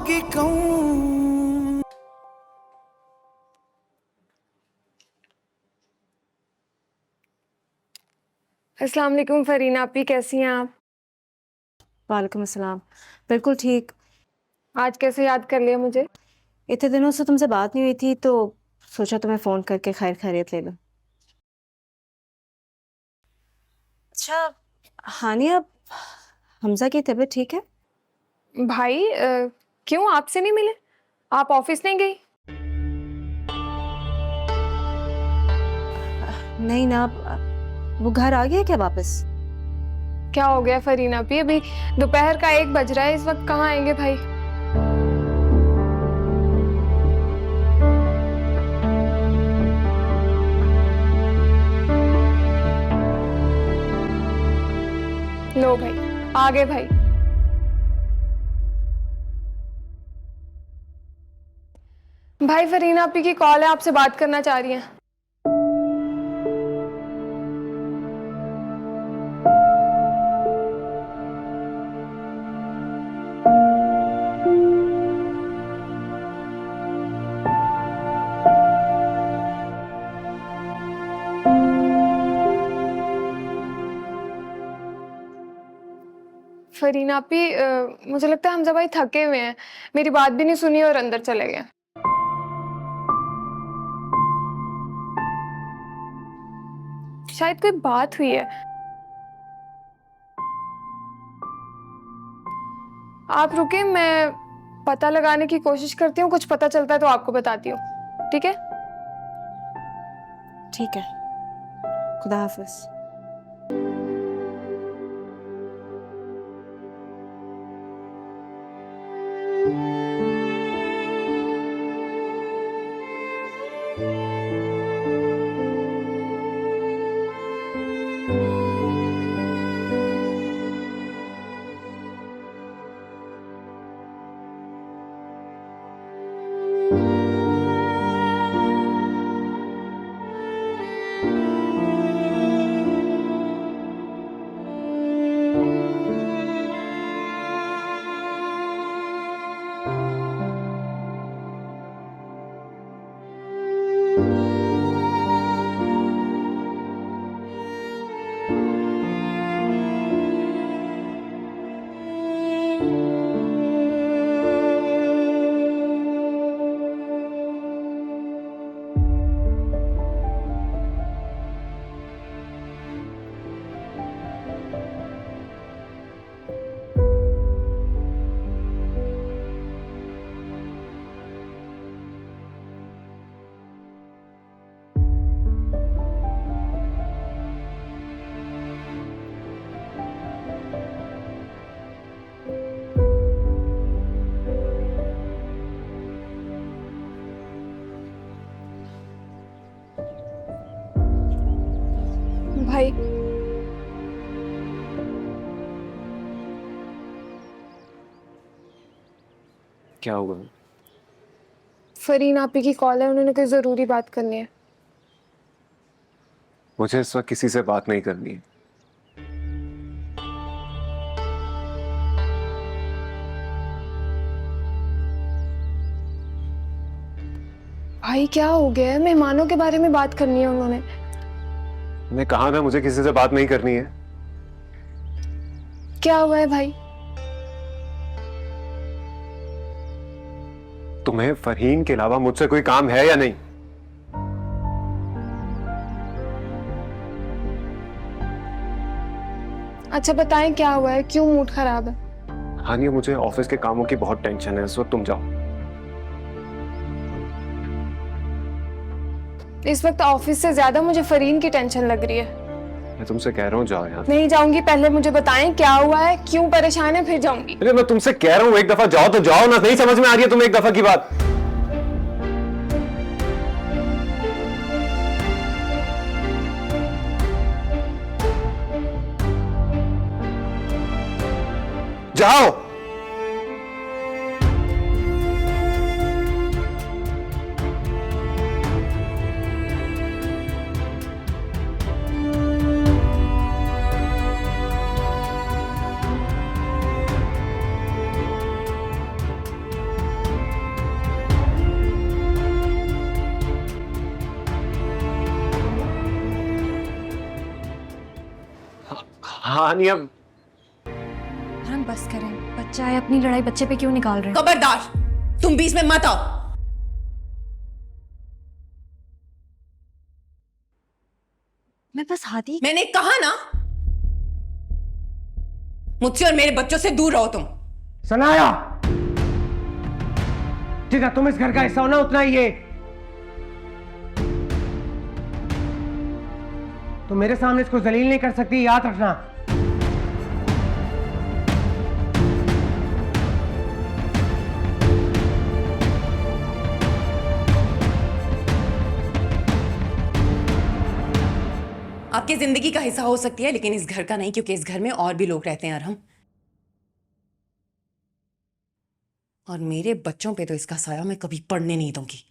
होगी कहूँ। अस्सलाम वालेकुम फरीना आपी, कैसी हैं आप? वालेकुम अस्सलाम। बिल्कुल ठीक। आज कैसे याद कर लिया मुझे? इतने दिनों से तुमसे बात नहीं हुई थी तो सोचा तुम्हें फोन करके खैर खैरियत ले लूं। अच्छा हानिया, हमजा की तबीयत ठीक है? भाई क्यों आपसे नहीं मिले? आप ऑफिस नहीं गई? नहीं ना, वो घर आ गया क्या वापस? क्या हो गया फरीना आपी? अभी दोपहर का 1 बज रहा है, इस वक्त कहाँ आएंगे भाई? लो भाई, आ गए भाई। भाई फरीना आपी की कॉल है, आपसे बात करना चाह रही हैं। फरीना आपी मुझे लगता है हमजा भाई थके हुए हैं, मेरी बात भी नहीं सुनी और अंदर चले गए। शायद कोई बात हुई है। आप रुके, मैं पता लगाने की कोशिश करती हूँ, कुछ पता चलता है तो आपको बताती हूँ, ठीक है? ठीक है, खुदा हाफिज। भाई क्या हुआ? फरीन आपी की कॉल है, उन्होंने कोई जरूरी बात करनी है। मुझे इस वक्त किसी से बात नहीं करनी है। भाई क्या हो गया है? मेहमानों के बारे में बात करनी है उन्होंने। मैंने कहा था मुझे किसी से बात नहीं करनी है। क्या हुआ है भाई? तुम्हें फरहीन के अलावा मुझसे कोई काम है या नहीं? अच्छा बताएं क्या हुआ है, क्यों मूड खराब है? हानिया, मुझे ऑफिस के कामों की बहुत टेंशन है इस वक्त, तुम जाओ। इस वक्त ऑफिस से ज्यादा मुझे फरीन की टेंशन लग रही है। मैं तुमसे कह रहा हूँ जाओ यहाँ से। नहीं जाऊंगी, पहले मुझे बताएं क्या हुआ है, क्यों परेशान है, फिर जाऊंगी। अरे मैं तुमसे कह रहा हूँ एक दफा जाओ तो जाओ ना, नहीं समझ में आ रही है तुम्हें एक दफा की बात? जाओ। कहानी अब। हम बस करें, बच्चा है, अपनी लड़ाई बच्चे पे क्यों निकाल रहे हैं? खबरदार, तुम बीच में मत आओ। मैं बस हाथी। मैंने कहा ना, मुझसे और मेरे बच्चों से दूर रहो तुम। सनाया, जितना तुम इस घर का हिस्सा हो ना उतना ही ये। तो मेरे सामने इसको जलील नहीं कर सकती, याद रखना। आपकी जिंदगी का हिस्सा हो सकती है, लेकिन इस घर का नहीं, क्योंकि इस घर में और भी लोग रहते हैं अरहम। और मेरे बच्चों पे तो इसका साया मैं कभी पड़ने नहीं दूंगी।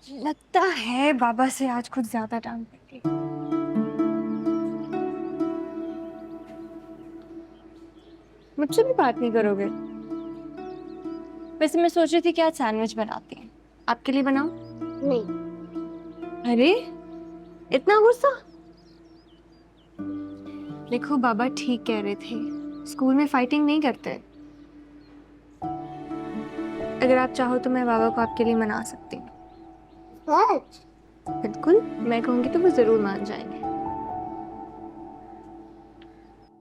लगता है बाबा से आज कुछ ज्यादा टाइम पड़ गई। मुझसे भी बात नहीं करोगे? वैसे मैं सोच रही थी कि आज सैंडविच बनाती हैं, आपके लिए बनाऊं? नहीं। अरे इतना गुस्सा? देखो बाबा ठीक कह रहे थे, स्कूल में फाइटिंग नहीं करते। अगर आप चाहो तो मैं बाबा को आपके लिए मना सकती हूँ। बिल्कुल, मैं कहूंगी तो वो जरूर मान जाएंगे।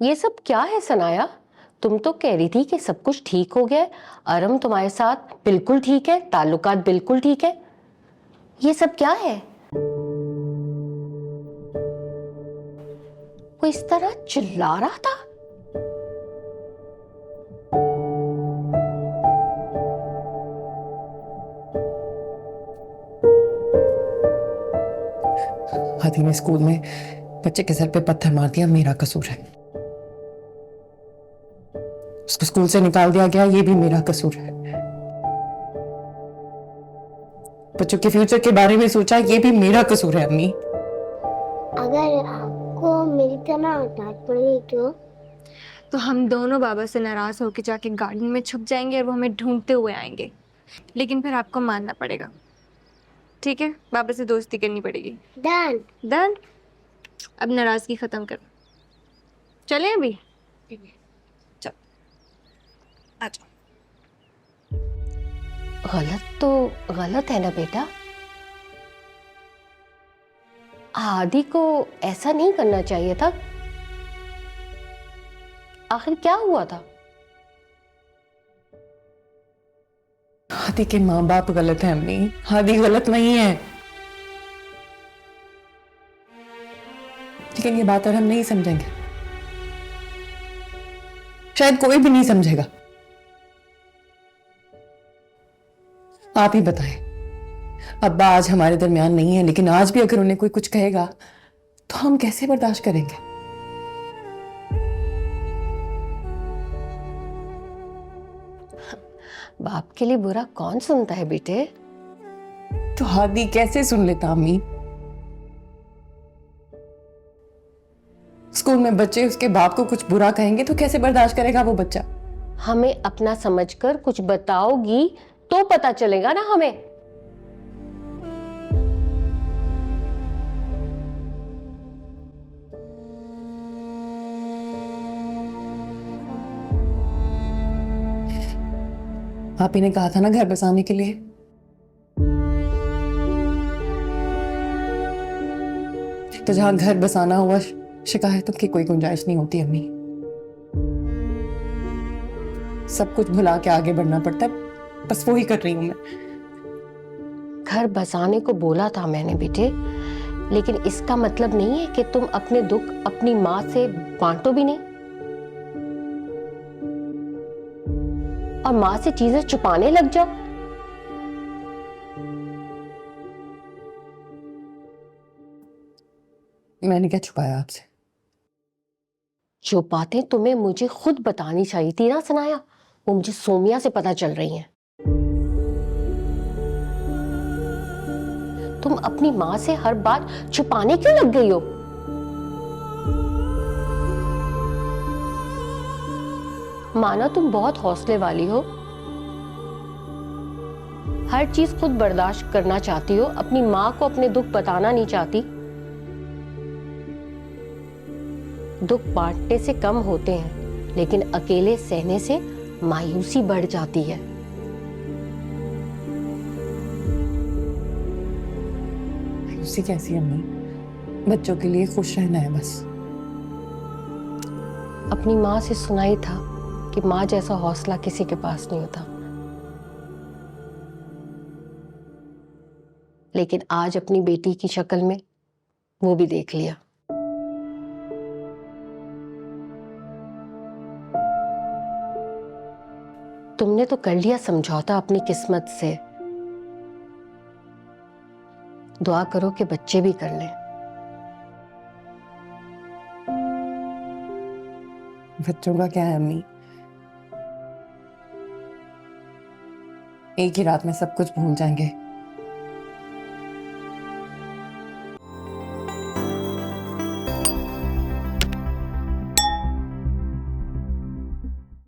ये सब क्या है सनाया? तुम तो कह रही थी कि सब कुछ ठीक हो गया है, अरम तुम्हारे साथ बिल्कुल ठीक है, ताल्लुकात बिल्कुल ठीक है। ये सब क्या है? वो इस तरह चिल्ला रहा था। हाथी ने स्कूल में बच्चे के सर पे पत्थर मार दिया, मेरा कसूर है। उसको स्कूल से निकाल दिया गया, ये भी मेरा कसूर है। बच्चों के फ्यूचर के बारे में सोचा, ये भी मेरा कसूर है अम्मी। अगर आपको मेरी तरह डांट पड़ी तो हम दोनों बाबा से नाराज होकर जाके गार्डन में छुप जाएंगे और वो हमें ढूंढते हुए आएंगे। लेकिन फिर आपको मानना पड़ेगा, ठीक है? बाबा से दोस्ती करनी पड़ेगी। डन। डन। अब नाराजगी खत्म कर, चलें अभी? चल आ जाओ। गलत तो गलत है ना बेटा। आदि को ऐसा नहीं करना चाहिए था। आखिर क्या हुआ था? हादी के माँ बाप गलत है अम्मी, हादी गलत नहीं है। लेकिन ये बात और हम नहीं समझेंगे, शायद कोई भी नहीं समझेगा। आप ही बताएं, अब्बा आज हमारे दरमियान नहीं है, लेकिन आज भी अगर उन्हें कोई कुछ कहेगा तो हम कैसे बर्दाश्त करेंगे? बाप के लिए बुरा कौन सुनता है बेटे? तो हादी कैसे सुन लेता अम्मी? स्कूल में बच्चे उसके बाप को कुछ बुरा कहेंगे तो कैसे बर्दाश्त करेगा वो बच्चा? हमें अपना समझकर कुछ बताओगी तो पता चलेगा ना हमें। आप ही ने कहा था ना घर बसाने के लिए। तो जहां घर बसाना हुआ, शिकायतों की कोई गुंजाइश नहीं होती अम्मी। सब कुछ भुला के आगे बढ़ना पड़ता है, बस वो ही कर रही हूं मैं। घर बसाने को बोला था मैंने बेटे, लेकिन इसका मतलब नहीं है कि तुम अपने दुख अपनी माँ से बांटो भी नहीं और माँ से चीजें छुपाने लग जाओ। मैंने क्या छुपाया आपसे? जो बातें तुम्हें मुझे खुद बतानी चाहिए थी ना सनाया, वो मुझे सोमिया से पता चल रही हैं। तुम अपनी माँ से हर बात छुपाने क्यों लग गई हो? माना तुम बहुत हौसले वाली हो, हर चीज खुद बर्दाश्त करना चाहती हो, अपनी माँ को अपने दुख बताना नहीं चाहती। दुख बांटने से कम होते हैं, लेकिन अकेले सहने से मायूसी बढ़ जाती है। मायूसी कैसी अम्मी? बच्चों के लिए खुश रहना है बस। अपनी माँ से सुना ही था कि माँ जैसा हौसला किसी के पास नहीं होता, लेकिन आज अपनी बेटी की शक्ल में वो भी देख लिया। तुमने तो कर लिया समझौता अपनी किस्मत से। दुआ करो कि बच्चे भी कर लें। बच्चों का क्या है अम्मी? एक ही रात में सब कुछ भूल जाएंगे।